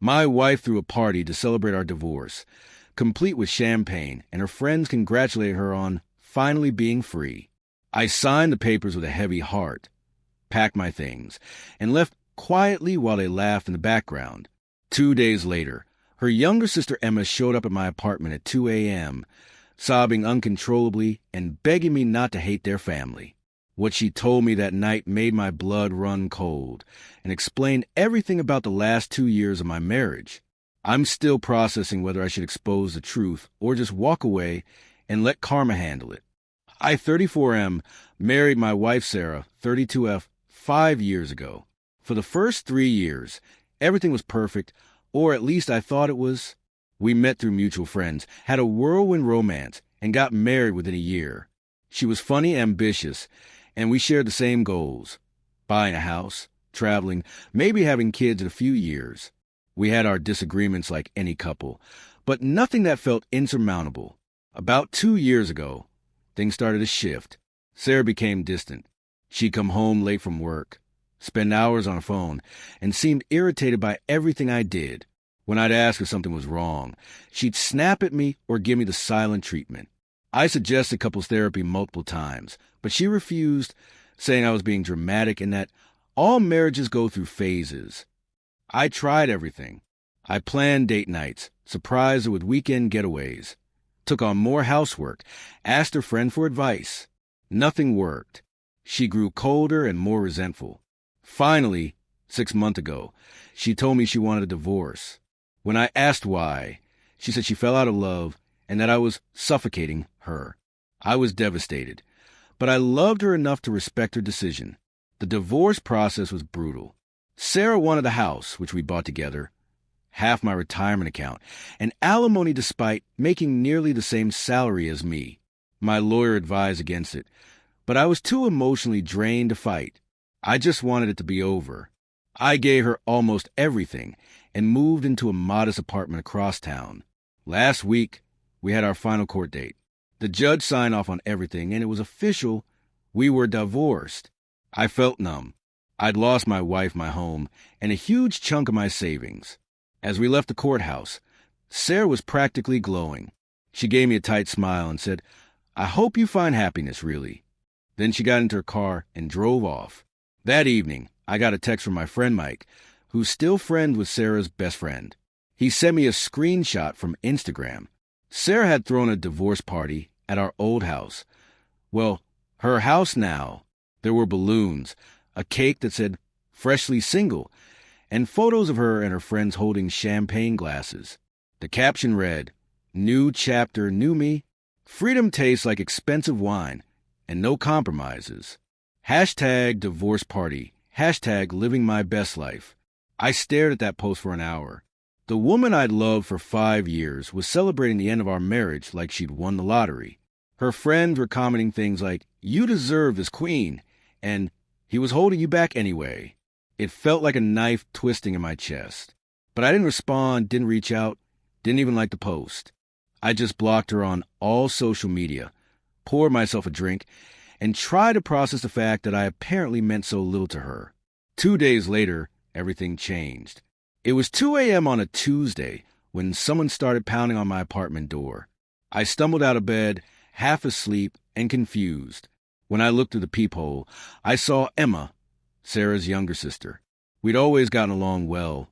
My wife threw a party to celebrate our divorce, complete with champagne, and her friends congratulated her on finally being free. I signed the papers with a heavy heart, packed my things, and left quietly while they laughed in the background. 2 days later, her younger sister Emma showed up at my apartment at 2 a.m., sobbing uncontrollably and begging me not to hate their family. What she told me that night made my blood run cold and explained everything about the last 2 years of my marriage. I'm still processing whether I should expose the truth or just walk away and let karma handle it. I, 34M, married my wife Sarah, 32F, 5 years ago. For the first 3 years, everything was perfect, or at least I thought it was. We met through mutual friends, had a whirlwind romance, and got married within a year. She was funny, ambitious, and we shared the same goals: buying a house, traveling, maybe having kids in a few years. We had our disagreements like any couple, but nothing that felt insurmountable. About 2 years ago, things started to shift. Sarah became distant. She'd come home late from work, spend hours on the phone, and seemed irritated by everything I did. When I'd ask if something was wrong, she'd snap at me or give me the silent treatment. I suggested couples therapy multiple times, but she refused, saying I was being dramatic and that all marriages go through phases. I tried everything. I planned date nights, surprised her with weekend getaways, took on more housework, asked her friend for advice. Nothing worked. She grew colder and more resentful. Finally, 6 months ago, she told me she wanted a divorce. When I asked why, she said she fell out of love and that I was suffocating her. I was devastated, but I loved her enough to respect her decision. The divorce process was brutal. Sarah wanted the house, which we bought together, half my retirement account, and alimony despite making nearly the same salary as me. My lawyer advised against it, but I was too emotionally drained to fight. I just wanted it to be over. I gave her almost everything and moved into a modest apartment across town. Last week, we had our final court date. The judge signed off on everything, and it was official. We were divorced. I felt numb. I'd lost my wife, my home, and a huge chunk of my savings. As we left the courthouse, Sarah was practically glowing. She gave me a tight smile and said, "I hope you find happiness, really." Then she got into her car and drove off. That evening, I got a text from my friend Mike, who's still friends with Sarah's best friend. He sent me a screenshot from Instagram. Sarah had thrown a divorce party at our old house. Well, her house now. There were balloons, a cake that said "freshly single," and photos of her and her friends holding champagne glasses. The caption read, "New chapter, new me. Freedom tastes like expensive wine, and no compromises. Hashtag divorce party. Hashtag living my best life." I stared at that post for an hour. The woman I'd loved for 5 years was celebrating the end of our marriage like she'd won the lottery. Her friends were commenting things like, "You deserve this queen," and "He was holding you back anyway." It felt like a knife twisting in my chest. But I didn't respond, didn't reach out, didn't even like the post. I just blocked her on all social media, poured myself a drink, and tried to process the fact that I apparently meant so little to her. 2 days later, everything changed. It was 2 a.m. on a Tuesday when someone started pounding on my apartment door. I stumbled out of bed, half asleep and confused. When I looked through the peephole, I saw Emma, Sarah's younger sister. We'd always gotten along well.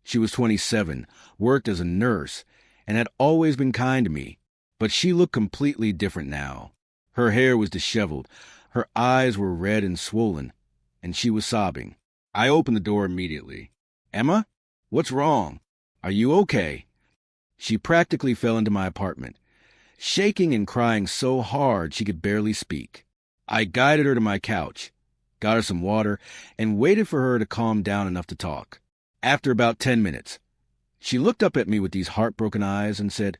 She was 27, worked as a nurse, and had always been kind to me. But she looked completely different now. Her hair was disheveled, her eyes were red and swollen, and she was sobbing. I opened the door immediately. "Emma? What's wrong? Are you okay?" She practically fell into my apartment, shaking and crying so hard she could barely speak. I guided her to my couch, got her some water, and waited for her to calm down enough to talk. After about 10 minutes, she looked up at me with these heartbroken eyes and said,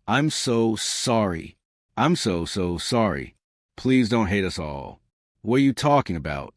"I'm so sorry. I'm so sorry. Please don't hate us all. What are you talking about?"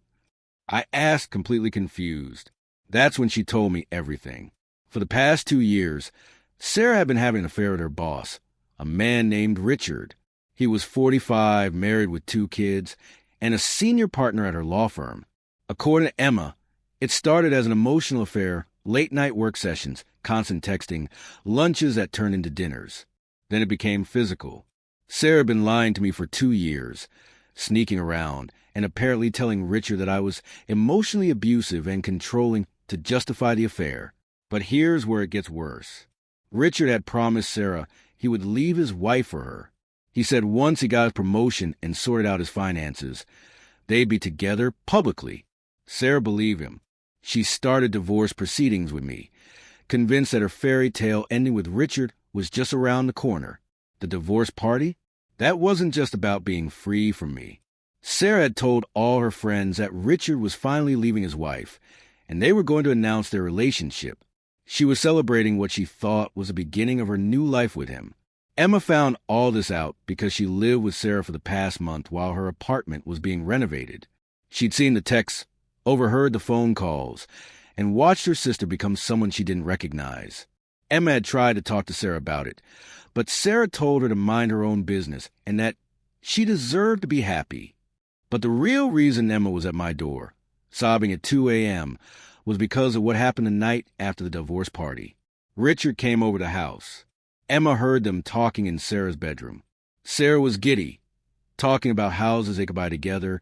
I asked, completely confused. That's when she told me everything. For the past 2 years, Sarah had been having an affair with her boss, a man named Richard. He was 45, married with 2 kids, and a senior partner at her law firm. According to Emma, it started as an emotional affair Late-night work sessions, constant texting, lunches that turned into dinners. Then it became physical. Sarah had been lying to me for 2 years, sneaking around, and apparently telling Richard that I was emotionally abusive and controlling to justify the affair. But here's where it gets worse. Richard had promised Sarah he would leave his wife for her. He said once he got his promotion and sorted out his finances, they'd be together publicly. Sarah believed him. She started divorce proceedings with me, convinced that her fairy tale ending with Richard was just around the corner. The divorce party? That wasn't just about being free from me. Sarah had told all her friends that Richard was finally leaving his wife, and they were going to announce their relationship. She was celebrating what she thought was the beginning of her new life with him. Emma found all this out because she lived with Sarah for the past month while her apartment was being renovated. She'd seen the texts, overheard the phone calls, and watched her sister become someone she didn't recognize. Emma had tried to talk to Sarah about it, but Sarah told her to mind her own business and that she deserved to be happy. But the real reason Emma was at my door, sobbing at 2 a.m., was because of what happened the night after the divorce party. Richard came over the house. Emma heard them talking in Sarah's bedroom. Sarah was giddy, talking about houses they could buy together,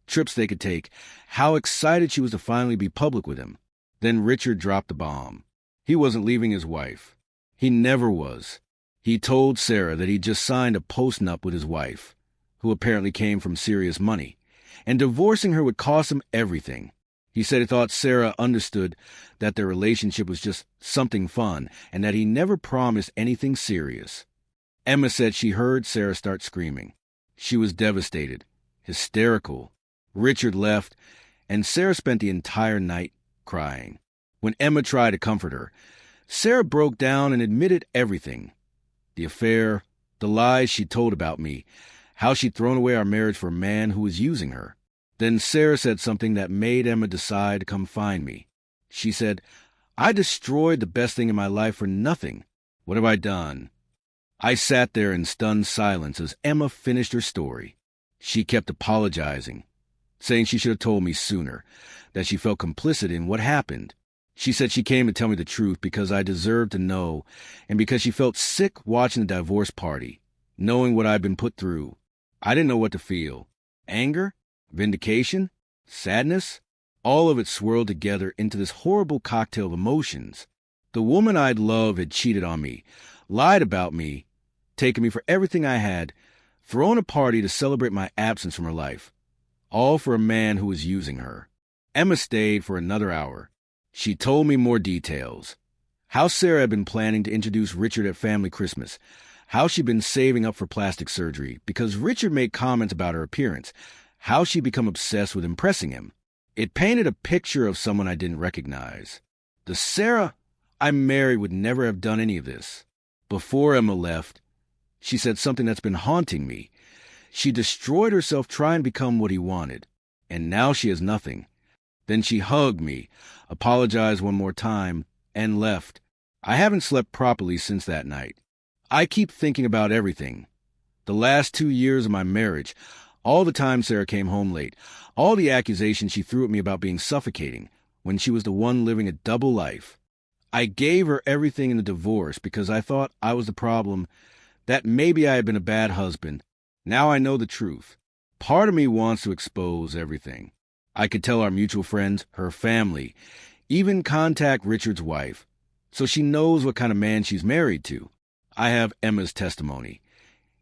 trips they could take, how excited she was to finally be public with him. Then Richard dropped the bomb. He wasn't leaving his wife. He never was. He told Sarah that he'd just signed a post-nup with his wife, who apparently came from serious money, and divorcing her would cost him everything. He said he thought Sarah understood that their relationship was just something fun and that he never promised anything serious. Emma said she heard Sarah start screaming. She was devastated, hysterical. Richard left, and Sarah spent the entire night crying. When Emma tried to comfort her, Sarah broke down and admitted everything. The affair, the lies she told about me, how she'd thrown away our marriage for a man who was using her. Then Sarah said something that made Emma decide to come find me. She said, "I destroyed the best thing in my life for nothing. What have I done?" I sat there in stunned silence as Emma finished her story. She kept apologizing, saying she should have told me sooner, that she felt complicit in what happened. She said she came to tell me the truth because I deserved to know, and because she felt sick watching the divorce party, knowing what I'd been put through. I didn't know what to feel. Anger? Vindication? Sadness? All of it swirled together into this horrible cocktail of emotions. The woman I'd loved had cheated on me, lied about me, taken me for everything I had, thrown a party to celebrate my absence from her life. All for a man who was using her. Emma stayed for another hour. She told me more details. How Sarah had been planning to introduce Richard at family Christmas. How she'd been saving up for plastic surgery because Richard made comments about her appearance. How she'd become obsessed with impressing him. It painted a picture of someone I didn't recognize. The Sarah I married would never have done any of this. Before Emma left, she said something that's been haunting me. She destroyed herself trying to become what he wanted, and now she has nothing. Then she hugged me, apologized one more time, and left. I haven't slept properly since that night. I keep thinking about everything. The last 2 years of my marriage, all the time Sarah came home late, all the accusations she threw at me about being suffocating when she was the one living a double life. I gave her everything in the divorce because I thought I was the problem, that maybe I had been a bad husband. Now I know the truth. Part of me wants to expose everything. I could tell our mutual friends, her family, even contact Richard's wife, so she knows what kind of man she's married to. I have Emma's testimony,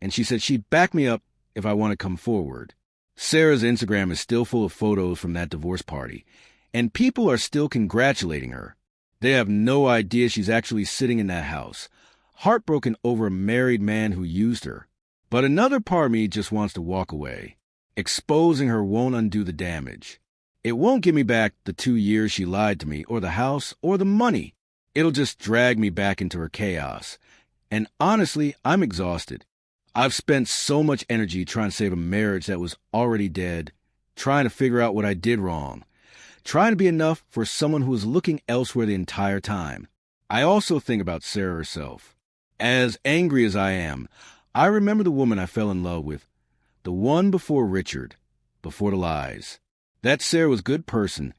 and she said she'd back me up if I want to come forward. Sarah's Instagram is still full of photos from that divorce party, and people are still congratulating her. They have no idea she's actually sitting in that house, heartbroken over a married man who used her. But another part of me just wants to walk away. Exposing her won't undo the damage. It won't give me back the 2 years she lied to me, or the house, or the money. It'll just drag me back into her chaos. And honestly, I'm exhausted. I've spent so much energy trying to save a marriage that was already dead, trying to figure out what I did wrong, trying to be enough for someone who was looking elsewhere the entire time. I also think about Sarah herself. As angry as I am, I remember the woman I fell in love with, the one before Richard, before the lies. That Sarah was a good person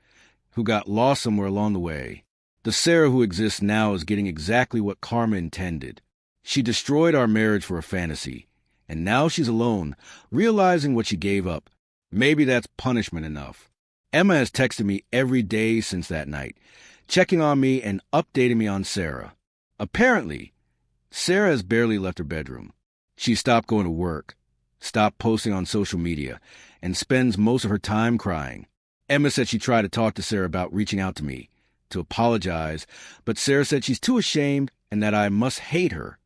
who got lost somewhere along the way. The Sarah who exists now is getting exactly what karma intended. She destroyed our marriage for a fantasy, and now she's alone, realizing what she gave up. Maybe that's punishment enough. Emma has texted me every day since that night, checking on me and updating me on Sarah. Apparently, Sarah has barely left her bedroom. She stopped going to work, stopped posting on social media, and spends most of her time crying. Emma said she tried to talk to Sarah about reaching out to me, to apologize, but Sarah said she's too ashamed and that I must hate her.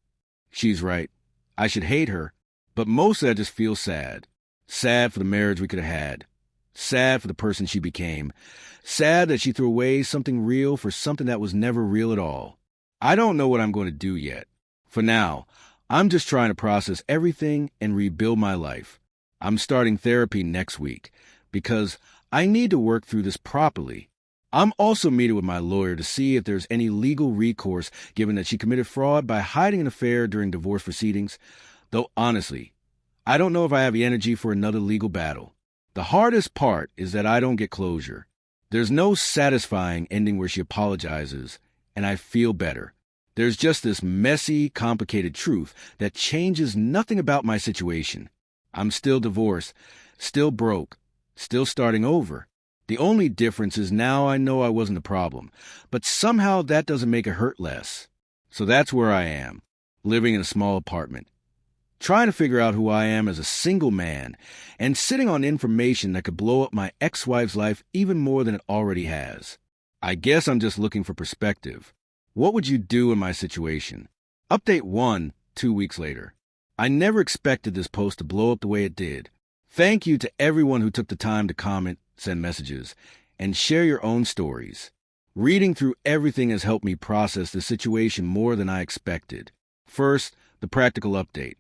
She's right. I should hate her, but mostly I just feel sad. Sad for the marriage we could have had. Sad for the person she became. Sad that she threw away something real for something that was never real at all. I don't know what I'm going to do yet. For now, I'm just trying to process everything and rebuild my life. I'm starting therapy next week because I need to work through this properly. I'm also meeting with my lawyer to see if there's any legal recourse given that she committed fraud by hiding an affair during divorce proceedings, though honestly, I don't know if I have the energy for another legal battle. The hardest part is that I don't get closure. There's no satisfying ending where she apologizes, and I feel better. There's just this messy, complicated truth that changes nothing about my situation. I'm still divorced, still broke, still starting over. The only difference is now I know I wasn't the problem, but somehow that doesn't make it hurt less. So that's where I am, living in a small apartment, trying to figure out who I am as a single man, and sitting on information that could blow up my ex-wife's life even more than it already has. I guess I'm just looking for perspective. What would you do in my situation? Update 1, 2 weeks later. I never expected this post to blow up the way it did. Thank you to everyone who took the time to comment, send messages, and share your own stories. Reading through everything has helped me process the situation more than I expected. First, the practical update.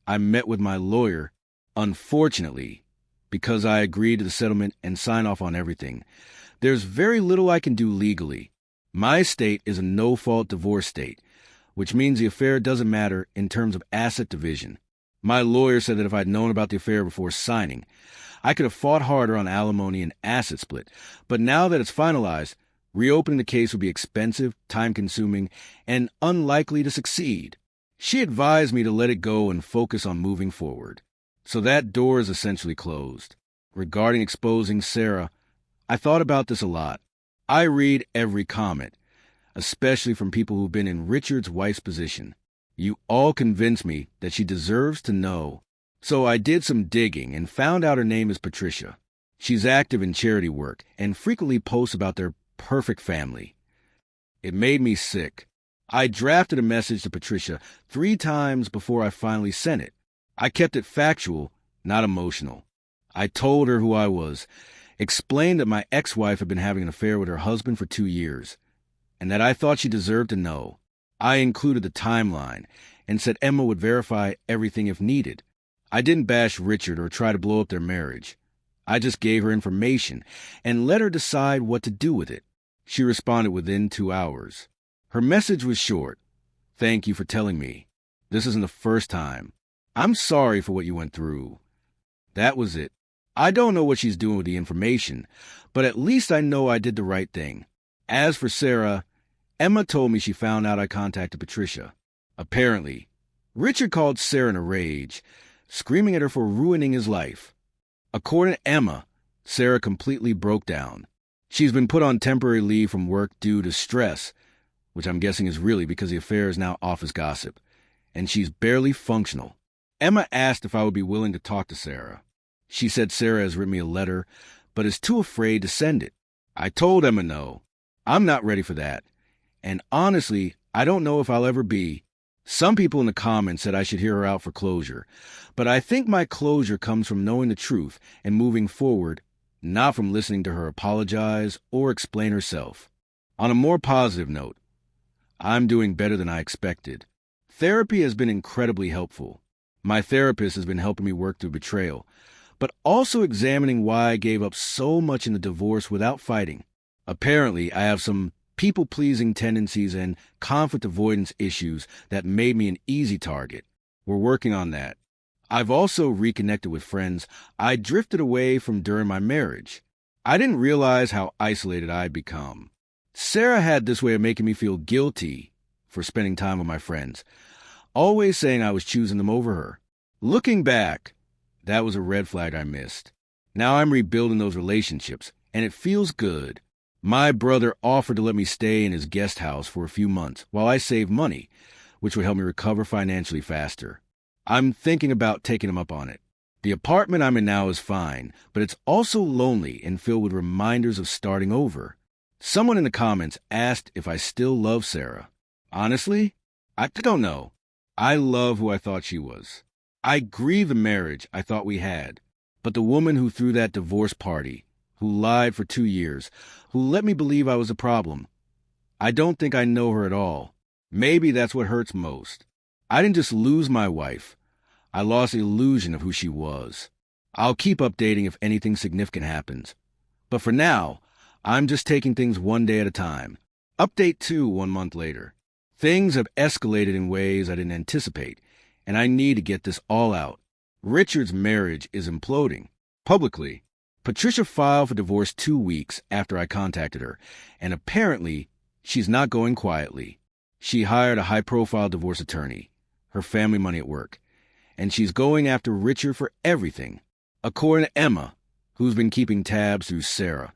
I met with my lawyer, unfortunately, because I agreed to the settlement and sign off on everything. There's very little I can do legally. My state is a no-fault divorce state, which means the affair doesn't matter in terms of asset division. My lawyer said that if I'd known about the affair before signing, I could have fought harder on alimony and asset split, but now that it's finalized, reopening the case would be expensive, time-consuming, and unlikely to succeed. She advised me to let it go and focus on moving forward. So that door is essentially closed. Regarding exposing Sarah, I thought about this a lot. I read every comment, especially from people who've been in Richard's wife's position. You all convinced me that she deserves to know. So I did some digging and found out her name is Patricia. She's active in charity work and frequently posts about their perfect family. It made me sick. I drafted a message to Patricia 3 times before I finally sent it. I kept it factual, not emotional. I told her who I was, explained that my ex-wife had been having an affair with her husband for 2 years, and that I thought she deserved to know. I included the timeline and said Emma would verify everything if needed. I didn't bash Richard or try to blow up their marriage. I just gave her information and let her decide what to do with it. She responded within 2 hours. Her message was short. Thank you for telling me. This isn't the first time. I'm sorry for what you went through. That was it. I don't know what she's doing with the information, but at least I know I did the right thing. As for Sarah, Emma told me she found out I contacted Patricia. Apparently, Richard called Sarah in a rage, screaming at her for ruining his life. According to Emma, Sarah completely broke down. She's been put on temporary leave from work due to stress, which I'm guessing is really because the affair is now office gossip, and she's barely functional. Emma asked if I would be willing to talk to Sarah. She said Sarah has written me a letter, but is too afraid to send it. I told Emma no. I'm not ready for that. And honestly, I don't know if I'll ever be. Some people in the comments said I should hear her out for closure, but I think my closure comes from knowing the truth and moving forward, not from listening to her apologize or explain herself. On a more positive note, I'm doing better than I expected. Therapy has been incredibly helpful. My therapist has been helping me work through betrayal, but also examining why I gave up so much in the divorce without fighting. Apparently, I have some people-pleasing tendencies and conflict avoidance issues that made me an easy target. We're working on that. I've also reconnected with friends I drifted away from during my marriage. I didn't realize how isolated I'd become. Sarah had this way of making me feel guilty for spending time with my friends, always saying I was choosing them over her. Looking back, that was a red flag I missed. Now I'm rebuilding those relationships, and it feels good. My brother offered to let me stay in his guest house for a few months while I save money, which would help me recover financially faster. I'm thinking about taking him up on it. The apartment I'm in now is fine, but it's also lonely and filled with reminders of starting over. Someone in the comments asked if I still love Sarah. Honestly, I don't know. I love who I thought she was. I grieve the marriage I thought we had, but the woman who threw that divorce party, who lied for 2 years, who let me believe I was a problem, I don't think I know her at all. Maybe that's what hurts most. I didn't just lose my wife. I lost the illusion of who she was. I'll keep updating if anything significant happens. But for now, I'm just taking things one day at a time. Update 2 1 month later. Things have escalated in ways I didn't anticipate, and I need to get this all out. Richard's marriage is imploding. Publicly. Patricia filed for divorce 2 weeks after I contacted her, and apparently, she's not going quietly. She hired a high-profile divorce attorney, her family money at work, and she's going after Richard for everything. According to Emma, who's been keeping tabs through Sarah,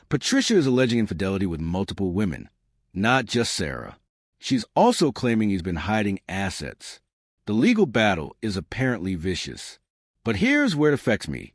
Patricia is alleging infidelity with multiple women, not just Sarah. She's also claiming he's been hiding assets. The legal battle is apparently vicious. But here's where it affects me.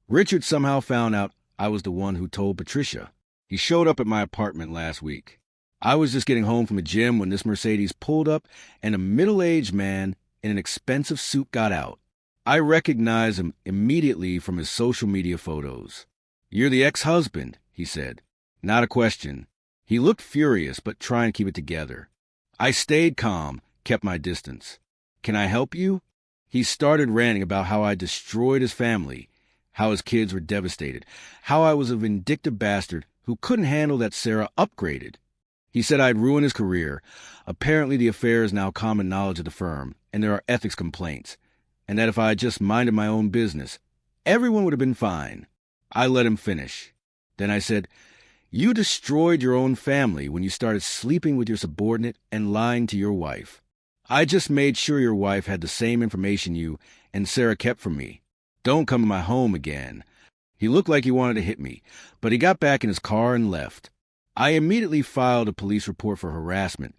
Richard somehow found out I was the one who told Patricia. He showed up at my apartment last week. I was just getting home from the gym when this Mercedes pulled up and a middle-aged man in an expensive suit got out. I recognized him immediately from his social media photos. "You're the ex-husband," he said. Not a question. He looked furious, but trying to keep it together. I stayed calm, kept my distance. "Can I help you?" He started ranting about how I destroyed his family, how his kids were devastated, how I was a vindictive bastard who couldn't handle that Sarah upgraded. He said I'd ruined his career. Apparently the affair is now common knowledge of the firm, and there are ethics complaints, and that if I had just minded my own business, everyone would have been fine. I let him finish. Then I said, "You destroyed your own family when you started sleeping with your subordinate and lying to your wife. I just made sure your wife had the same information you and Sarah kept from me. Don't come to my home again." He looked like he wanted to hit me, but he got back in his car and left. I immediately filed a police report for harassment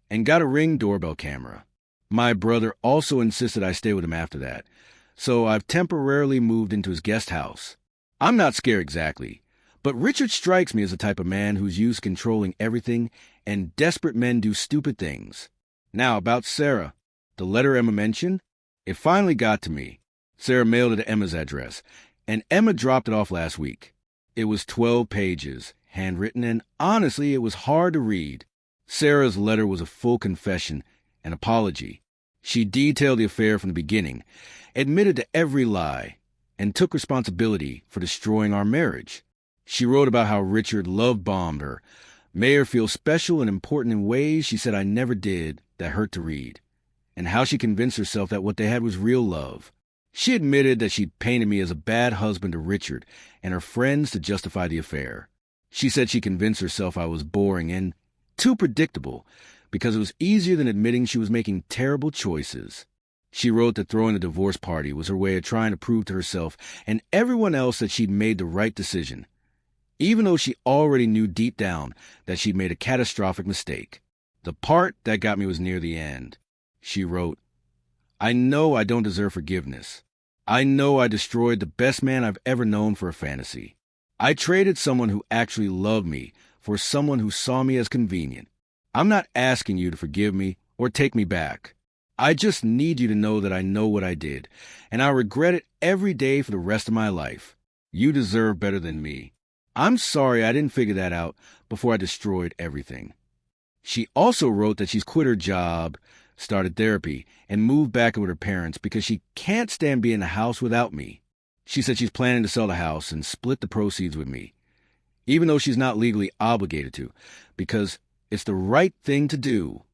and got a Ring doorbell camera. My brother also insisted I stay with him after that, so I've temporarily moved into his guest house. I'm not scared exactly, but Richard strikes me as the type of man who's used to controlling everything, and desperate men do stupid things. Now, about Sarah, the letter Emma mentioned, it finally got to me. Sarah mailed it to Emma's address, and Emma dropped it off last week. It was 12 pages, handwritten, and honestly, it was hard to read. Sarah's letter was a full confession, an apology. She detailed the affair from the beginning, admitted to every lie, and took responsibility for destroying our marriage. She wrote about how Richard love-bombed her, made her feel special and important in ways she said I never did that hurt to read, and how she convinced herself that what they had was real love. She admitted that she'd painted me as a bad husband to Richard and her friends to justify the affair. She said she convinced herself I was boring and too predictable because it was easier than admitting she was making terrible choices. She wrote that throwing the divorce party was her way of trying to prove to herself and everyone else that she'd made the right decision, even though she already knew deep down that she'd made a catastrophic mistake. The part that got me was near the end. She wrote, "I know I don't deserve forgiveness. I know I destroyed the best man I've ever known for a fantasy. I traded someone who actually loved me for someone who saw me as convenient. I'm not asking you to forgive me or take me back. I just need you to know that I know what I did, and I regret it every day for the rest of my life. You deserve better than me. I'm sorry I didn't figure that out before I destroyed everything." She also wrote that she's quit her job, started therapy, and moved back in with her parents because she can't stand being in the house without me. She said she's planning to sell the house and split the proceeds with me, even though she's not legally obligated to, because it's the right thing to do.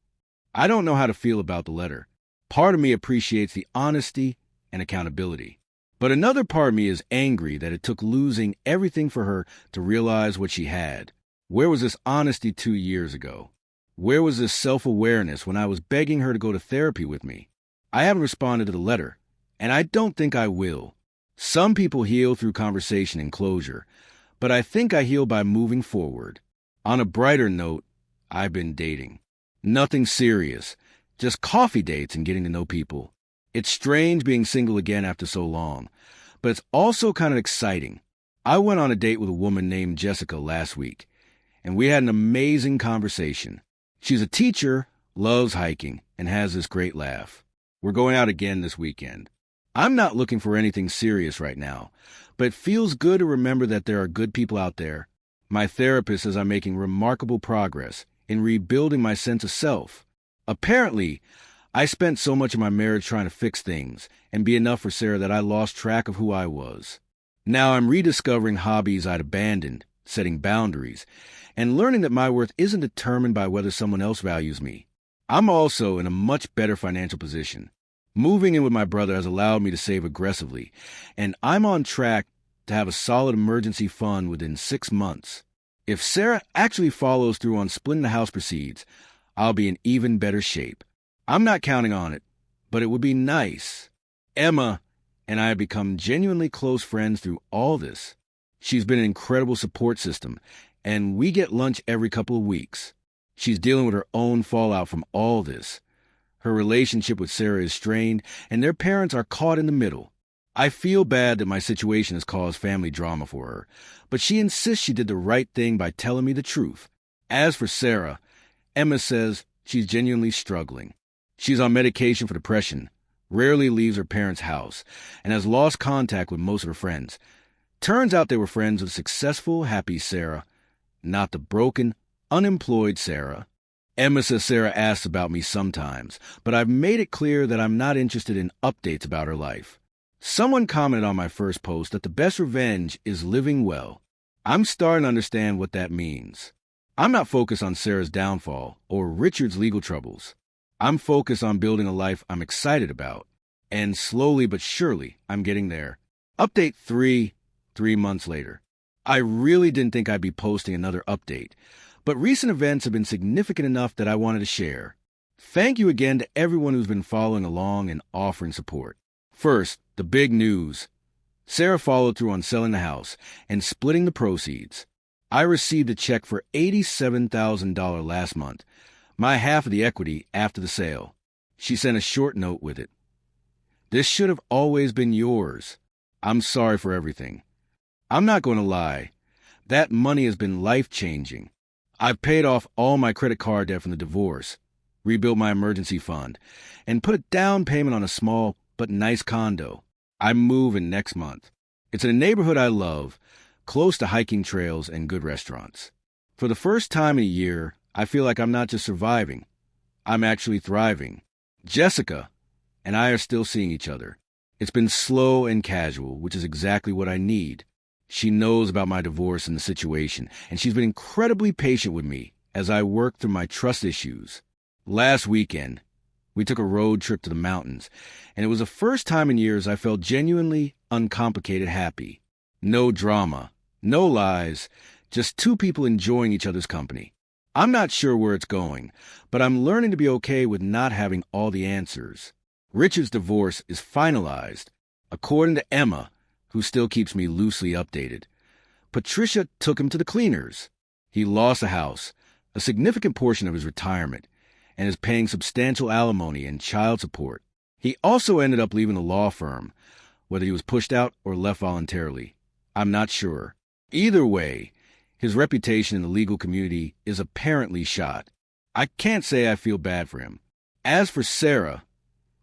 I don't know how to feel about the letter. Part of me appreciates the honesty and accountability, but another part of me is angry that it took losing everything for her to realize what she had. Where was this honesty 2 years ago? Where was this self-awareness when I was begging her to go to therapy with me? I haven't responded to the letter, and I don't think I will. Some people heal through conversation and closure, but I think I heal by moving forward. On a brighter note, I've been dating. Nothing serious, just coffee dates and getting to know people. It's strange being single again after so long, but it's also kind of exciting. I went on a date with a woman named Jessica last week, and we had an amazing conversation. She's a teacher, loves hiking, and has this great laugh. We're going out again this weekend. I'm not looking for anything serious right now, but it feels good to remember that there are good people out there. My therapist says I'm making remarkable progress in rebuilding my sense of self. Apparently, I spent so much of my marriage trying to fix things and be enough for Sarah that I lost track of who I was. Now I'm rediscovering hobbies I'd abandoned, setting boundaries, and learning that my worth isn't determined by whether someone else values me. I'm also in a much better financial position. Moving in with my brother has allowed me to save aggressively, and I'm on track to have a solid emergency fund within 6 months. If Sarah actually follows through on splitting the house proceeds, I'll be in even better shape. I'm not counting on it, but it would be nice. Emma and I have become genuinely close friends through all this. She's been an incredible support system, and we get lunch every couple of weeks. She's dealing with her own fallout from all this. Her relationship with Sarah is strained, and their parents are caught in the middle. I feel bad that my situation has caused family drama for her, but she insists she did the right thing by telling me the truth. As for Sarah, Emma says she's genuinely struggling. She's on medication for depression, rarely leaves her parents' house, and has lost contact with most of her friends. Turns out they were friends with successful, happy Sarah, not the broken, unemployed Sarah. Emma says Sarah asks about me sometimes, but I've made it clear that I'm not interested in updates about her life. Someone commented on my first post that the best revenge is living well. I'm starting to understand what that means. I'm not focused on Sarah's downfall or Richard's legal troubles. I'm focused on building a life I'm excited about. And slowly but surely, I'm getting there. Update 3 months later. I really didn't think I'd be posting another update, but recent events have been significant enough that I wanted to share. Thank you again to everyone who's been following along and offering support. First, the big news. Sarah followed through on selling the house and splitting the proceeds. I received a check for $87,000 last month, my half of the equity after the sale. She sent a short note with it. This should have always been yours. I'm sorry for everything. I'm not going to lie. That money has been life-changing. I've paid off all my credit card debt from the divorce, rebuilt my emergency fund, and put a down payment on a small but nice condo. I'm moving next month. It's in a neighborhood I love, close to hiking trails and good restaurants. For the first time in a year, I feel like I'm not just surviving. I'm actually thriving. Jessica and I are still seeing each other. It's been slow and casual, which is exactly what I need. She knows about my divorce and the situation, and she's been incredibly patient with me as I work through my trust issues. Last weekend, we took a road trip to the mountains, and it was the first time in years I felt genuinely uncomplicated happy. No drama, no lies, just two people enjoying each other's company. I'm not sure where it's going, but I'm learning to be okay with not having all the answers. Richard's divorce is finalized, according to Emma, who still keeps me loosely updated. Patricia took him to the cleaners. He lost a house, a significant portion of his retirement, and is paying substantial alimony and child support. He also ended up leaving the law firm, whether he was pushed out or left voluntarily. I'm not sure. Either way, his reputation in the legal community is apparently shot. I can't say I feel bad for him. As for Sarah,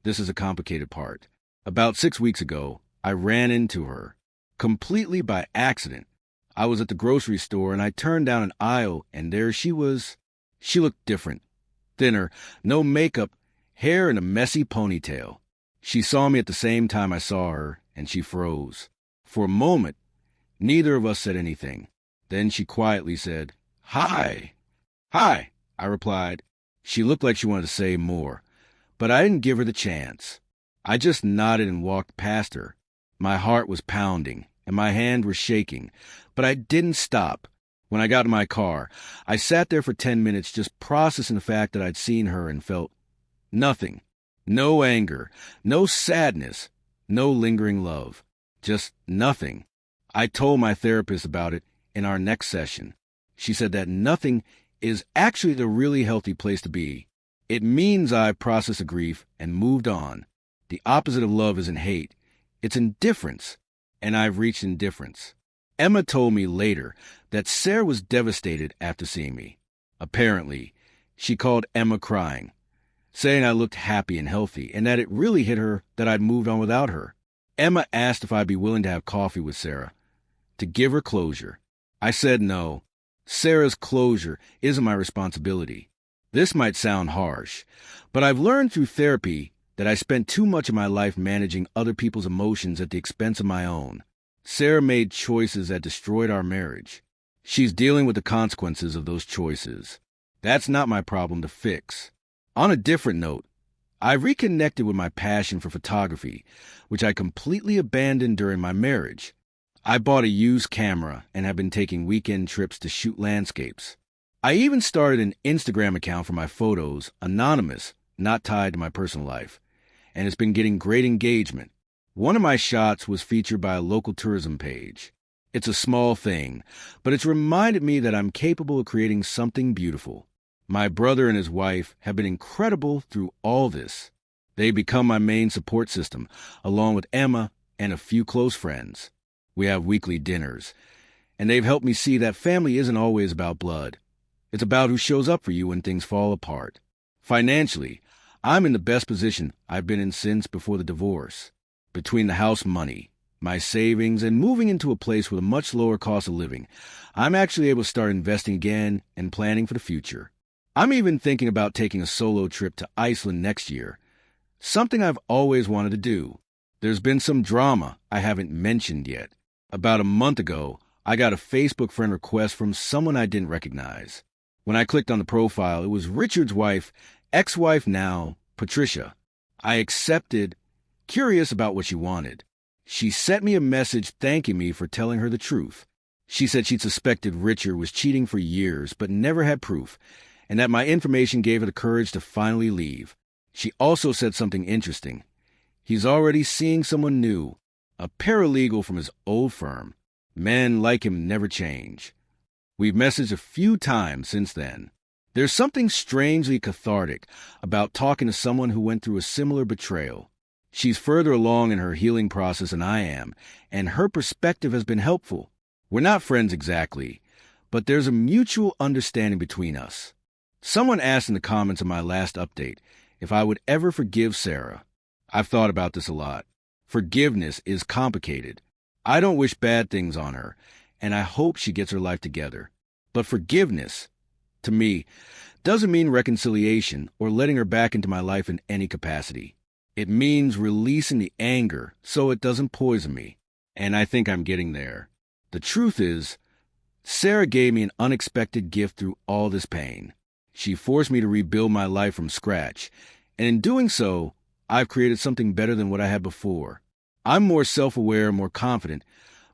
this is a complicated part. About 6 weeks ago, I ran into her, completely by accident. I was at the grocery store and I turned down an aisle and there she was. She looked different. Thinner, no makeup, hair in a messy ponytail. She saw me at the same time I saw her and she froze. For a moment, neither of us said anything. Then she quietly said, "Hi." "Hi," I replied. She looked like she wanted to say more, but I didn't give her the chance. I just nodded and walked past her. My heart was pounding, and my hand was shaking, but I didn't stop. When I got in my car, I sat there for 10 minutes just processing the fact that I'd seen her and felt nothing. No anger, no sadness, no lingering love. Just nothing. I told my therapist about it in our next session. She said that nothing is actually the really healthy place to be. It means I processed the grief and moved on. The opposite of love isn't hate. It's indifference, and I've reached indifference. Emma told me later that Sarah was devastated after seeing me. Apparently, she called Emma crying, saying I looked happy and healthy, and that it really hit her that I'd moved on without her. Emma asked if I'd be willing to have coffee with Sarah, to give her closure. I said no. Sarah's closure isn't my responsibility. This might sound harsh, but I've learned through therapy that I spent too much of my life managing other people's emotions at the expense of my own. Sarah made choices that destroyed our marriage. She's dealing with the consequences of those choices. That's not my problem to fix. On a different note, I've reconnected with my passion for photography, which I completely abandoned during my marriage. I bought a used camera and have been taking weekend trips to shoot landscapes. I even started an Instagram account for my photos, anonymous, not tied to my personal life, and it's been getting great engagement. One of my shots was featured by a local tourism page. It's a small thing, but it's reminded me that I'm capable of creating something beautiful. My brother and his wife have been incredible through all this. They've become my main support system, along with Emma and a few close friends. We have weekly dinners, and they've helped me see that family isn't always about blood. It's about who shows up for you when things fall apart. Financially, I'm in the best position I've been in since before the divorce. Between the house money, my savings, and moving into a place with a much lower cost of living, I'm actually able to start investing again and planning for the future. I'm even thinking about taking a solo trip to Iceland next year, something I've always wanted to do. There's been some drama I haven't mentioned yet. About a month ago, I got a Facebook friend request from someone I didn't recognize. When I clicked on the profile, it was Richard's wife, ex-wife now, Patricia. I accepted, curious about what she wanted. She sent me a message thanking me for telling her the truth. She said she'd suspected Richard was cheating for years but never had proof, and that my information gave her the courage to finally leave. She also said something interesting. He's already seeing someone new, a paralegal from his old firm. Men like him never change. We've messaged a few times since then. There's something strangely cathartic about talking to someone who went through a similar betrayal. She's further along in her healing process than I am, and her perspective has been helpful. We're not friends exactly, but there's a mutual understanding between us. Someone asked in the comments of my last update if I would ever forgive Sarah. I've thought about this a lot. Forgiveness is complicated. I don't wish bad things on her, and I hope she gets her life together. But forgiveness, to me, doesn't mean reconciliation or letting her back into my life in any capacity. It means releasing the anger so it doesn't poison me, and I think I'm getting there. The truth is, Sarah gave me an unexpected gift through all this pain. She forced me to rebuild my life from scratch, and in doing so, I've created something better than what I had before. I'm more self-aware, more confident,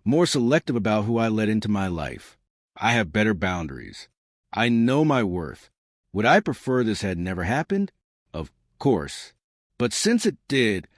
more selective about who I let into my life. I have better boundaries. I know my worth. Would I prefer this had never happened? Of course. But since it did,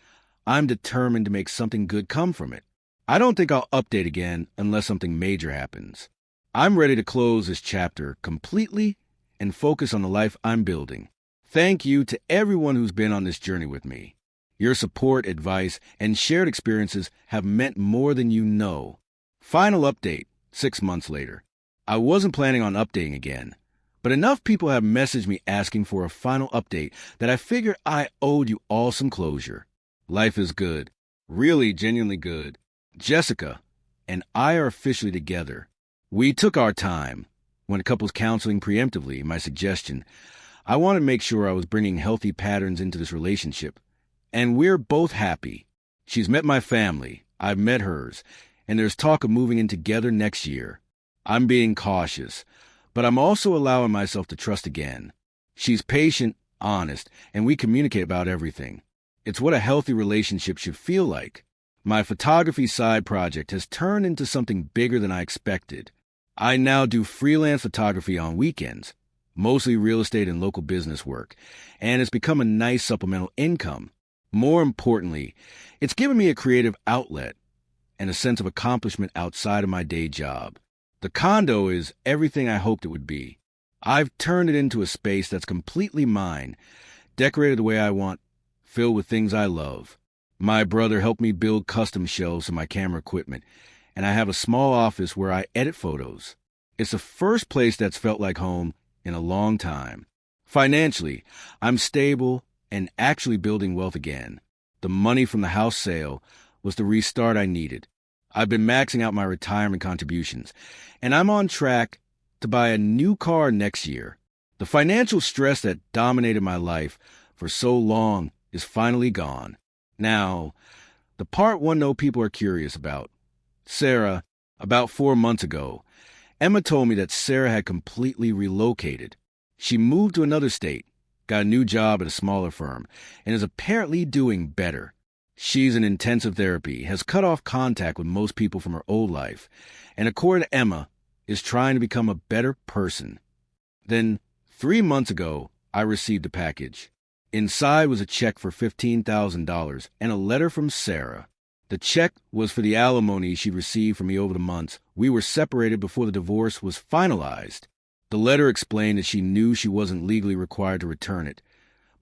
I'm determined to make something good come from it. I don't think I'll update again unless something major happens. I'm ready to close this chapter completely and focus on the life I'm building. Thank you to everyone who's been on this journey with me. Your support, advice, and shared experiences have meant more than you know. Final update, 6 months later. I wasn't planning on updating again, but enough people have messaged me asking for a final update that I figured I owed you all some closure. Life is good. Really, genuinely good. Jessica and I are officially together. We took our time. When couples counseling preemptively, my suggestion, I wanted to make sure I was bringing healthy patterns into this relationship. And we're both happy. She's met my family, I've met hers, and there's talk of moving in together next year. I'm being cautious, but I'm also allowing myself to trust again. She's patient, honest, and we communicate about everything. It's what a healthy relationship should feel like. My photography side project has turned into something bigger than I expected. I now do freelance photography on weekends, mostly real estate and local business work, and it's become a nice supplemental income. More importantly, it's given me a creative outlet and a sense of accomplishment outside of my day job. The condo is everything I hoped it would be. I've turned it into a space that's completely mine, decorated the way I want, filled with things I love. My brother helped me build custom shelves for my camera equipment, and I have a small office where I edit photos. It's the first place that's felt like home in a long time. Financially, I'm stable and actually building wealth again. The money from the house sale was the restart I needed. I've been maxing out my retirement contributions, and I'm on track to buy a new car next year. The financial stress that dominated my life for so long is finally gone. Now, the part one know people are curious about. Sarah, about 4 months ago, Emma told me that Sarah had completely relocated. She moved to another state, got a new job at a smaller firm, and is apparently doing better. She's in intensive therapy, has cut off contact with most people from her old life, and according to Emma, is trying to become a better person. Then, 3 months ago, I received a package. Inside was a check for $15,000 and a letter from Sarah. The check was for the alimony she'd received from me over the months. We were separated before the divorce was finalized. The letter explained that she knew she wasn't legally required to return it,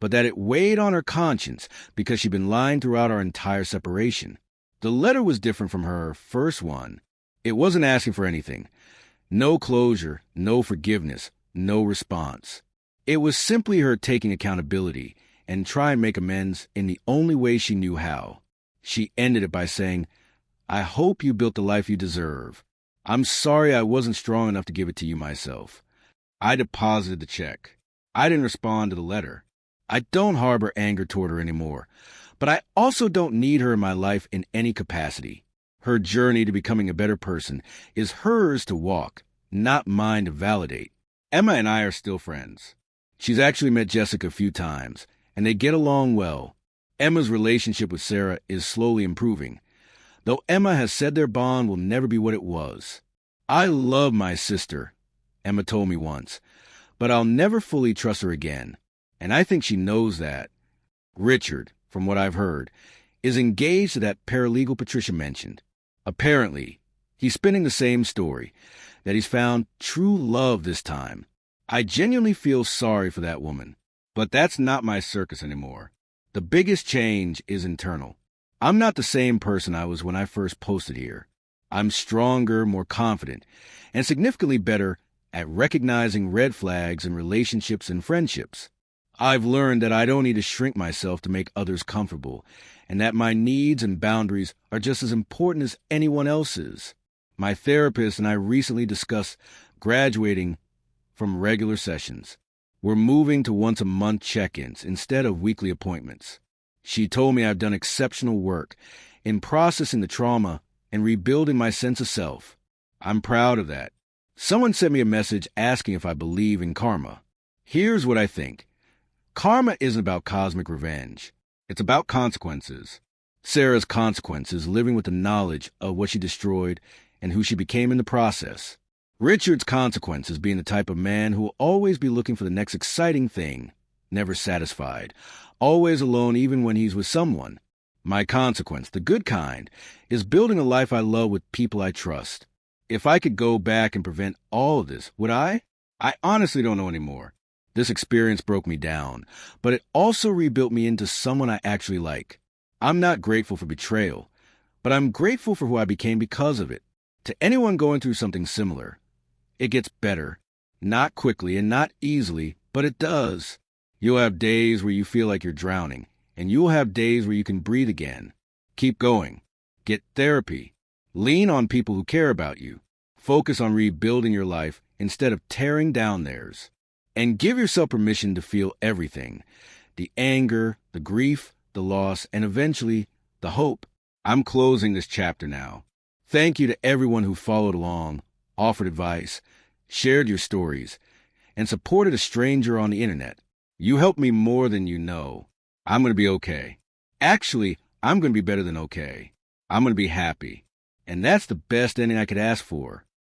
but that it weighed on her conscience because she'd been lying throughout our entire separation. The letter was different from her first one. It wasn't asking for anything. No closure, no forgiveness, no response. It was simply her taking accountability and trying to make amends in the only way she knew how. She ended it by saying, "I hope you built the life you deserve. I'm sorry I wasn't strong enough to give it to you myself." I deposited the check. I didn't respond to the letter. I don't harbor anger toward her anymore, but I also don't need her in my life in any capacity. Her journey to becoming a better person is hers to walk, not mine to validate. Emma and I are still friends. She's actually met Jessica a few times, and they get along well. Emma's relationship with Sarah is slowly improving, though Emma has said their bond will never be what it was. "I love my sister," Emma told me once, "but I'll never fully trust her again." And I think she knows that. Richard, from what I've heard, is engaged to that paralegal Patricia mentioned. Apparently, he's spinning the same story, that he's found true love this time. I genuinely feel sorry for that woman, but that's not my circus anymore. The biggest change is internal. I'm not the same person I was when I first posted here. I'm stronger, more confident, and significantly better at recognizing red flags in relationships and friendships. I've learned that I don't need to shrink myself to make others comfortable, and that my needs and boundaries are just as important as anyone else's. My therapist and I recently discussed graduating from regular sessions. We're moving to once-a-month check-ins instead of weekly appointments. She told me I've done exceptional work in processing the trauma and rebuilding my sense of self. I'm proud of that. Someone sent me a message asking if I believe in karma. Here's what I think. Karma isn't about cosmic revenge. It's about consequences. Sarah's consequence is living with the knowledge of what she destroyed and who she became in the process. Richard's consequence is being the type of man who will always be looking for the next exciting thing, never satisfied, always alone even when he's with someone. My consequence, the good kind, is building a life I love with people I trust. If I could go back and prevent all of this, would I? I honestly don't know anymore. This experience broke me down, but it also rebuilt me into someone I actually like. I'm not grateful for betrayal, but I'm grateful for who I became because of it. To anyone going through something similar, it gets better. Not quickly and not easily, but it does. You'll have days where you feel like you're drowning, and you'll have days where you can breathe again. Keep going. Get therapy. Lean on people who care about you. Focus on rebuilding your life instead of tearing down theirs. And give yourself permission to feel everything. The anger, the grief, the loss, and eventually, the hope. I'm closing this chapter now. Thank you to everyone who followed along, offered advice, shared your stories, and supported a stranger on the internet. You helped me more than you know. I'm going to be okay. Actually, I'm going to be better than okay. I'm going to be happy. And that's the best ending I could ask for.